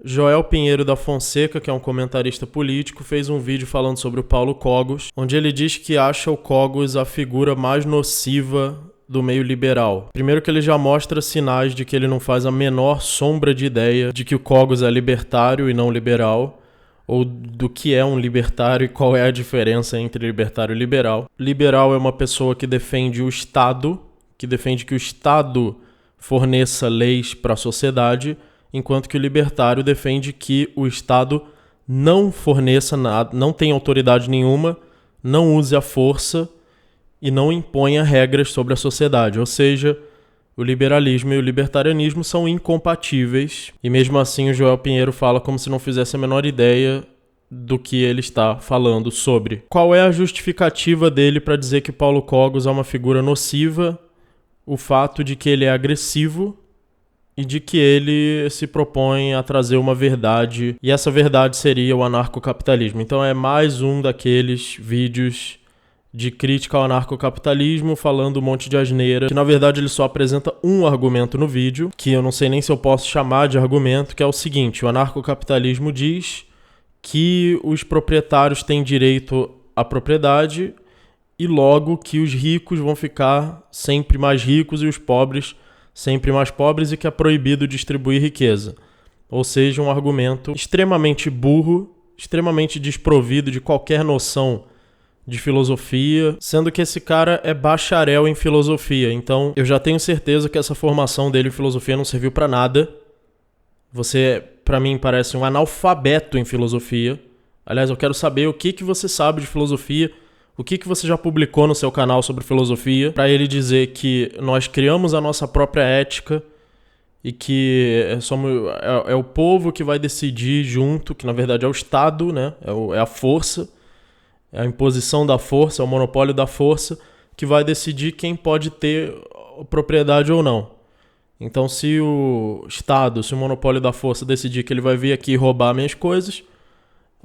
Joel Pinheiro da Fonseca, que é um comentarista político, fez um vídeo falando sobre o Paulo Cogos, onde ele diz que acha o Cogos a figura mais nociva do meio liberal. Primeiro que ele já mostra sinais de que ele não faz a menor sombra de ideia de que o Cogos é libertário e não liberal, ou do que é um libertário e qual é a diferença entre libertário e liberal. Liberal é uma pessoa que defende o Estado, que defende que o Estado forneça leis para a sociedade, enquanto que o libertário defende que o Estado não forneça nada, não tem autoridade nenhuma, não use a força e não imponha regras sobre a sociedade. Ou seja, o liberalismo e o libertarianismo são incompatíveis. E mesmo assim o Joel Pinheiro fala como se não fizesse a menor ideia do que ele está falando sobre. Qual é a justificativa dele para dizer que Paulo Cogos é uma figura nociva? O fato de que ele é agressivo e de que ele se propõe a trazer uma verdade, e essa verdade seria o anarcocapitalismo. Então é mais um daqueles vídeos de crítica ao anarcocapitalismo, falando um monte de asneira, que na verdade ele só apresenta um argumento no vídeo, que eu não sei nem se eu posso chamar de argumento, que é o seguinte: o anarcocapitalismo diz que os proprietários têm direito à propriedade e logo que os ricos vão ficar sempre mais ricos e os pobres sempre mais pobres, e que é proibido distribuir riqueza. Ou seja, um argumento extremamente burro, extremamente desprovido de qualquer noção de filosofia, sendo que esse cara é bacharel em filosofia. Então, eu já tenho certeza que essa formação dele em filosofia não serviu pra nada. Você, pra mim, parece um analfabeto em filosofia. Aliás, eu quero saber o que você sabe de filosofia, o que você já publicou no seu canal sobre filosofia, para ele dizer que nós criamos a nossa própria ética e que é o povo que vai decidir junto, que na verdade é o Estado, né? É a força, é a imposição da força, é o monopólio da força, que vai decidir quem pode ter propriedade ou não. Então, se o Estado, se o monopólio da força decidir que ele vai vir aqui roubar minhas coisas,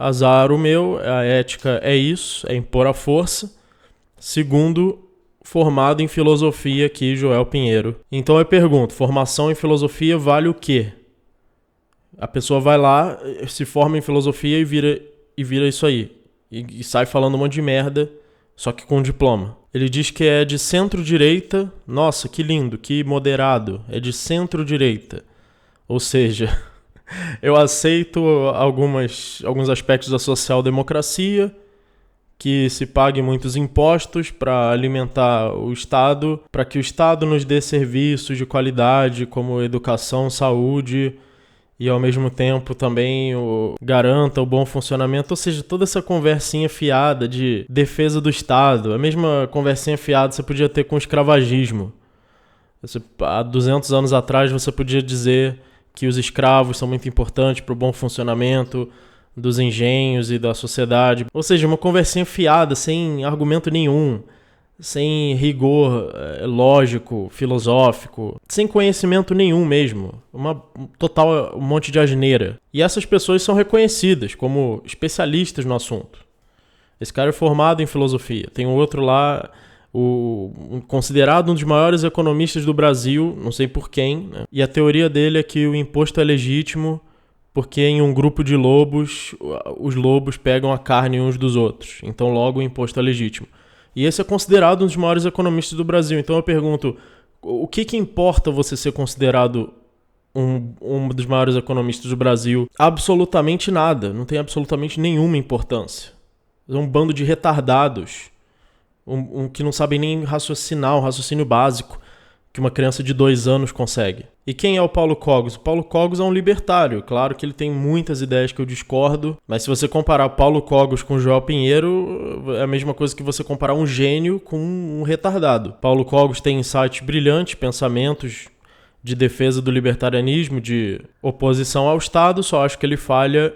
azar o meu, a ética é isso, é impor a força. Segundo, formado em filosofia aqui, Joel Pinheiro. Então eu pergunto, formação em filosofia vale o quê? A pessoa vai lá, se forma em filosofia e vira isso aí. E sai falando um monte de merda, só que com diploma. Ele diz que é de centro-direita. Nossa, que lindo, que moderado. É de centro-direita. Ou seja, eu aceito alguns aspectos da social-democracia, que se pague muitos impostos para alimentar o Estado, para que o Estado nos dê serviços de qualidade como educação, saúde, e ao mesmo tempo também garanta o bom funcionamento. Ou seja, toda essa conversinha fiada de defesa do Estado, a mesma conversinha fiada você podia ter com o escravagismo. Há 200 anos atrás você podia dizer que os escravos são muito importantes para o bom funcionamento dos engenhos e da sociedade. Ou seja, uma conversinha fiada, sem argumento nenhum, sem rigor lógico, filosófico, sem conhecimento nenhum mesmo. Um monte de asneira. E essas pessoas são reconhecidas como especialistas no assunto. Esse cara é formado em filosofia. Tem um outro lá, considerado um dos maiores economistas do Brasil, não sei por quem, né? E a teoria dele é que o imposto é legítimo porque em um grupo de lobos, os lobos pegam a carne uns dos outros. Então logo o imposto é legítimo. E esse é considerado um dos maiores economistas do Brasil. Então eu pergunto, o que importa você ser considerado um dos maiores economistas do Brasil? Absolutamente nada. Não tem absolutamente nenhuma importância. É um bando de retardados. Que não sabem nem raciocinar, um raciocínio básico que uma criança de 2 anos consegue. E quem é o Paulo Cogos? O Paulo Cogos é um libertário. Claro que ele tem muitas ideias que eu discordo, mas se você comparar o Paulo Cogos com o Joel Pinheiro, é a mesma coisa que você comparar um gênio com um retardado. Paulo Cogos tem insights brilhantes, pensamentos de defesa do libertarianismo, de oposição ao Estado, só acho que ele falha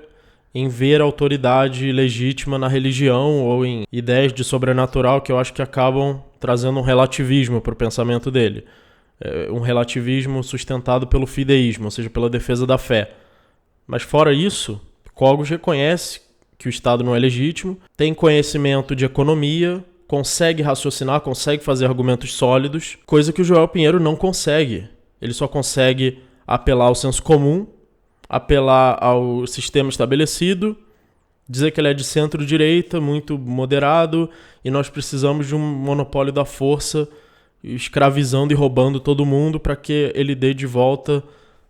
em ver a autoridade legítima na religião ou em ideias de sobrenatural que eu acho que acabam trazendo um relativismo para o pensamento dele. Um relativismo sustentado pelo fideísmo, ou seja, pela defesa da fé. Mas fora isso, Cogos reconhece que o Estado não é legítimo, tem conhecimento de economia, consegue raciocinar, consegue fazer argumentos sólidos, coisa que o Joel Pinheiro não consegue. Ele só consegue apelar ao senso comum, apelar ao sistema estabelecido, dizer que ele é de centro-direita, muito moderado, e nós precisamos de um monopólio da força, escravizando e roubando todo mundo para que ele dê de volta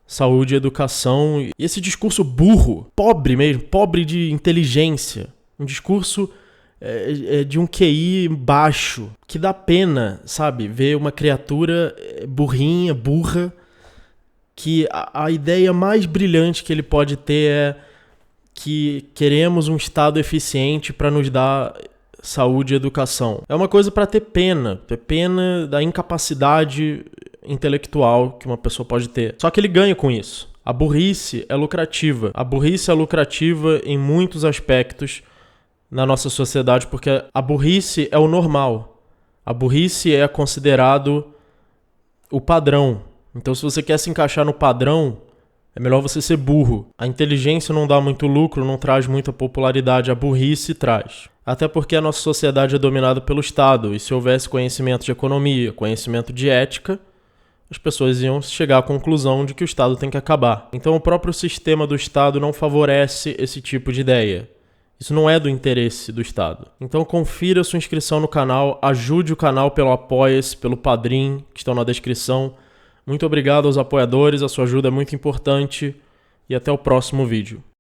saúde e educação. E esse discurso burro, pobre mesmo, pobre de inteligência, um discurso de um QI baixo, que dá pena, sabe? Ver uma criatura burrinha, burra, que a ideia mais brilhante que ele pode ter é que queremos um Estado eficiente para nos dar saúde e educação. É uma coisa para ter pena da incapacidade intelectual que uma pessoa pode ter. Só que ele ganha com isso. A burrice é lucrativa. A burrice é lucrativa em muitos aspectos na nossa sociedade, porque a burrice é o normal. A burrice é considerado o padrão. Então, se você quer se encaixar no padrão, é melhor você ser burro. A inteligência não dá muito lucro, não traz muita popularidade, a burrice traz. Até porque a nossa sociedade é dominada pelo Estado, e se houvesse conhecimento de economia, conhecimento de ética, as pessoas iam chegar à conclusão de que o Estado tem que acabar. Então o próprio sistema do Estado não favorece esse tipo de ideia. Isso não é do interesse do Estado. Então confira sua inscrição no canal, ajude o canal pelo Apoia-se, pelo Padrim, que estão na descrição. Muito obrigado aos apoiadores, a sua ajuda é muito importante e até o próximo vídeo.